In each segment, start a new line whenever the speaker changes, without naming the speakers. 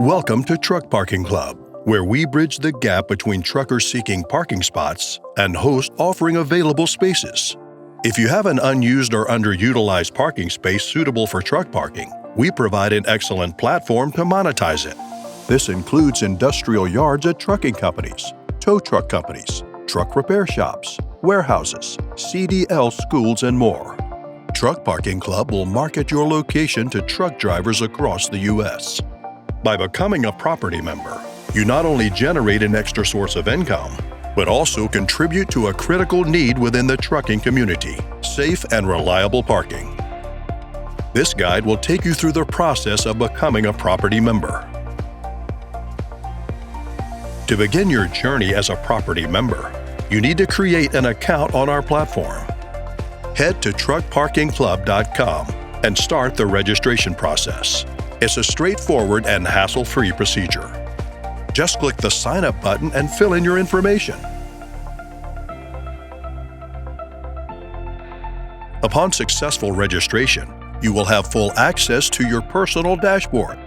Welcome to Truck Parking Club, where we bridge the gap between truckers seeking parking spots and hosts offering available spaces. If you have an unused or underutilized parking space suitable for truck parking, we provide an excellent platform to monetize it. This includes industrial yards at trucking companies, tow truck companies, truck repair shops, warehouses, CDL schools, and more. Truck Parking Club will market your location to truck drivers across the U.S. By becoming a property member, you not only generate an extra source of income, but also contribute to a critical need within the trucking community: safe and reliable parking. This guide will take you through the process of becoming a property member. To begin your journey as a property member, you need to create an account on our platform. Head to truckparkingclub.com and start the registration process. It's a straightforward and hassle-free procedure. Just click the Sign Up button and fill in your information. Upon successful registration, you will have full access to your personal dashboard.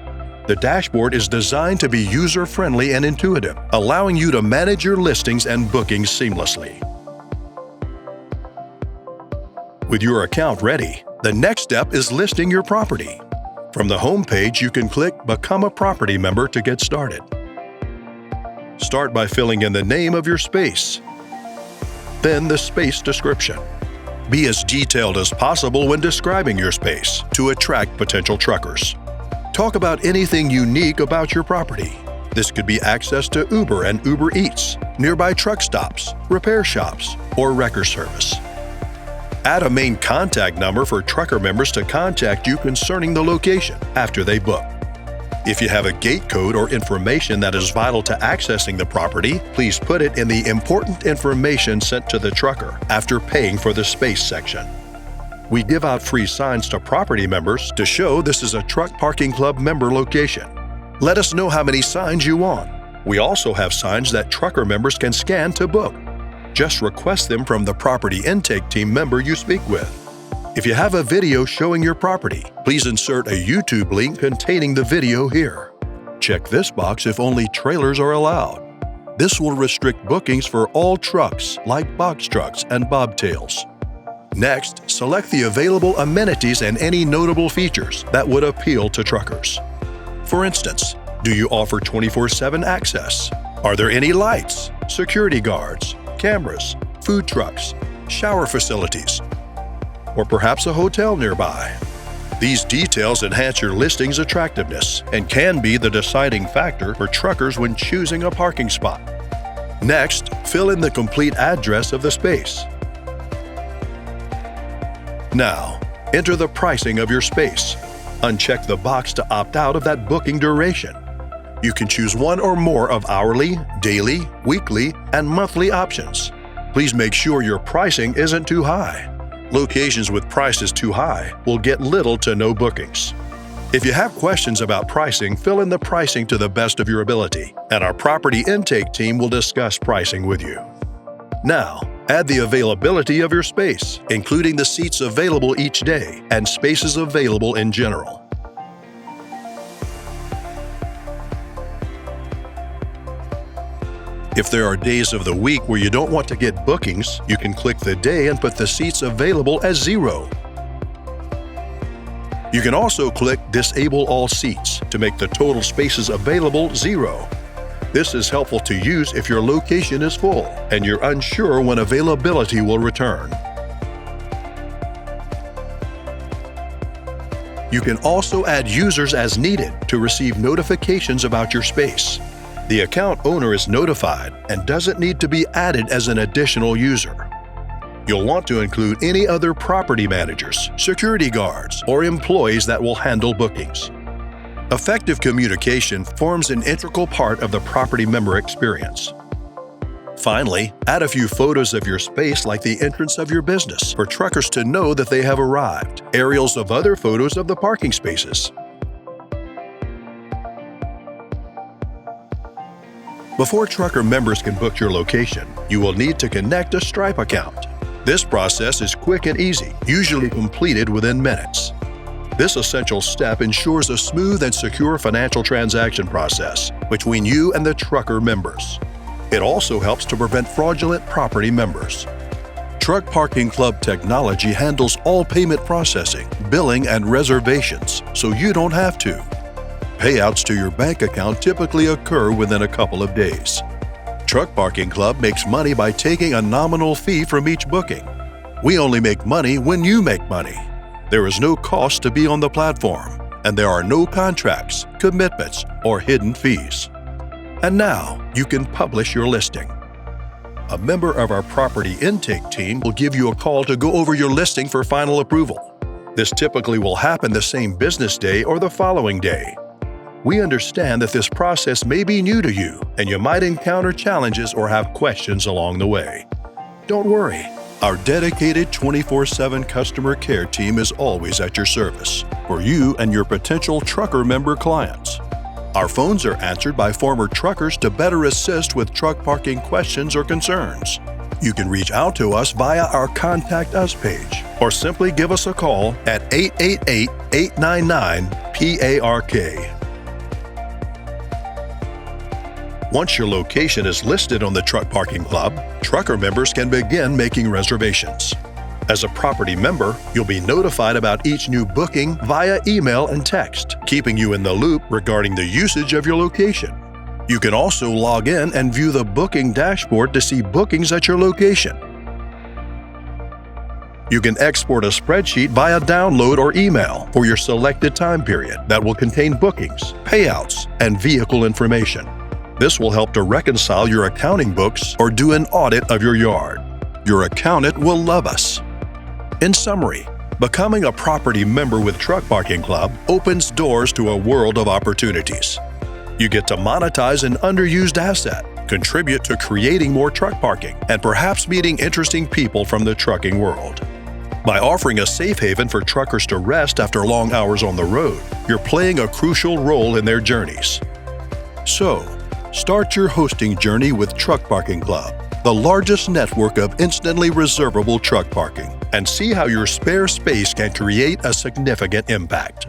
The dashboard is designed to be user-friendly and intuitive, allowing you to manage your listings and bookings seamlessly. With your account ready, the next step is listing your property. From the home page, you can click Become a Property Member to get started. Start by filling in the name of your space, then the space description. Be as detailed as possible when describing your space to attract potential truckers. Talk about anything unique about your property. This could be access to Uber and Uber Eats, nearby truck stops, repair shops, or wrecker service. Add a main contact number for trucker members to contact you concerning the location after they book. If you have a gate code or information that is vital to accessing the property, please put it in the Important Information sent to the trucker after paying for the space section. We give out free signs to property members to show this is a Truck Parking Club member location. Let us know how many signs you want. We also have signs that trucker members can scan to book. Just request them from the property intake team member you speak with. If you have a video showing your property, please insert a YouTube link containing the video here. Check this box if only trailers are allowed. This will restrict bookings for all trucks like box trucks and bobtails. Next, select the available amenities and any notable features that would appeal to truckers. For instance, do you offer 24/7 access? Are there any lights, security guards, cameras, food trucks, shower facilities, or perhaps a hotel nearby? These details enhance your listing's attractiveness and can be the deciding factor for truckers when choosing a parking spot. Next, fill in the complete address of the space. Now, enter the pricing of your space. Uncheck the box to opt out of that booking duration. You can choose one or more of hourly, daily, weekly, and monthly options. Please make sure your pricing isn't too high. Locations with prices too high will get little to no bookings. If you have questions about pricing, fill in the pricing to the best of your ability, and our property intake team will discuss pricing with you. Now, add the availability of your space, including the seats available each day and spaces available in general. If there are days of the week where you don't want to get bookings, you can click the day and put the seats available as 0. You can also click Disable All Seats to make the total spaces available 0. This is helpful to use if your location is full and you're unsure when availability will return. You can also add users as needed to receive notifications about your space. The account owner is notified and doesn't need to be added as an additional user. You'll want to include any other property managers, security guards, or employees that will handle bookings. Effective communication forms an integral part of the property member experience. Finally, add a few photos of your space like the entrance of your business for truckers to know that they have arrived, aerials of other photos of the parking spaces. Before trucker members can book your location, you will need to connect a Stripe account. This process is quick and easy, usually completed within minutes. This essential step ensures a smooth and secure financial transaction process between you and the trucker members. It also helps to prevent fraudulent property members. Truck Parking Club technology handles all payment processing, billing, and reservations, so you don't have to. Payouts to your bank account typically occur within a couple of days. Truck Parking Club makes money by taking a nominal fee from each booking. We only make money when you make money. There is no cost to be on the platform, and there are no contracts, commitments, or hidden fees. And now, you can publish your listing. A member of our property intake team will give you a call to go over your listing for final approval. This typically will happen the same business day or the following day. We understand that this process may be new to you, and you might encounter challenges or have questions along the way. Don't worry. Our dedicated 24/7 customer care team is always at your service for you and your potential trucker member clients. Our phones are answered by former truckers to better assist with truck parking questions or concerns. You can reach out to us via our Contact Us page or simply give us a call at 888-899-PARK. Once your location is listed on the Truck Parking Club, trucker members can begin making reservations. As a property member, you'll be notified about each new booking via email and text, keeping you in the loop regarding the usage of your location. You can also log in and view the booking dashboard to see bookings at your location. You can export a spreadsheet via download or email for your selected time period that will contain bookings, payouts, and vehicle information. This will help to reconcile your accounting books or do an audit of your yard. Your accountant will love us. In summary, becoming a property member with Truck Parking Club opens doors to a world of opportunities. You get to monetize an underused asset, contribute to creating more truck parking, and perhaps meeting interesting people from the trucking world. By offering a safe haven for truckers to rest after long hours on the road, you're playing a crucial role in their journeys. So, start your hosting journey with Truck Parking Club, the largest network of instantly reservable truck parking, and see how your spare space can create a significant impact.